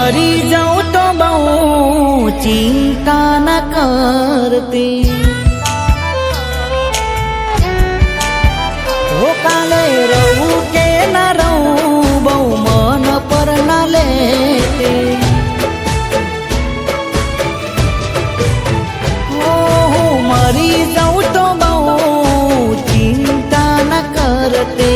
मरी जाऊं तो बहु चिंता न करती हो काले रहूं के न रहूं बहु मन पर न लेती हो मरी जाऊं तो बहु चिंता न करती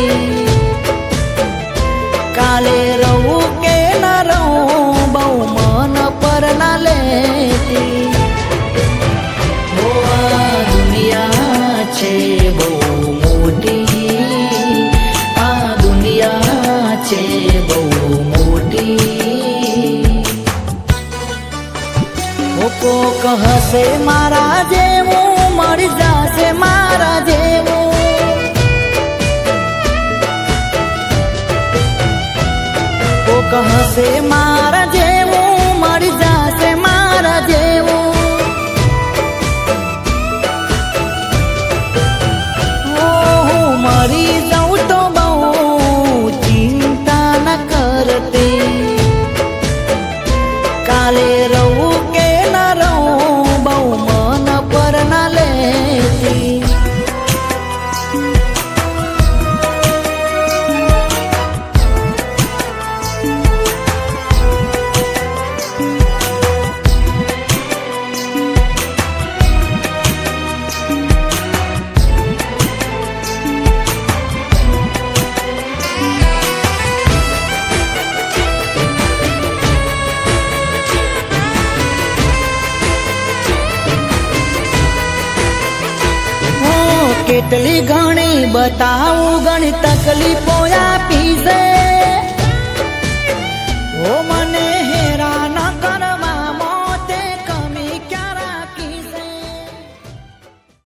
काले रहूं के न रहूं बहु मन पर न लेती हो आ दुनिया छे बहु मोटी आ दुनिया छे बहु मोटी हो कोक हसे मारा जेवुं मरी जाशे मारा जेवुं कहसे मारा जेवुं मरी जाशे मारा जेवुं हो मरी जाऊं तो बहु चिंता न करती काले रहूं के न रहूं बहु मन पर न लेती કેટલી ઘણી બતાવું ઘણી તકલીફો આપી છે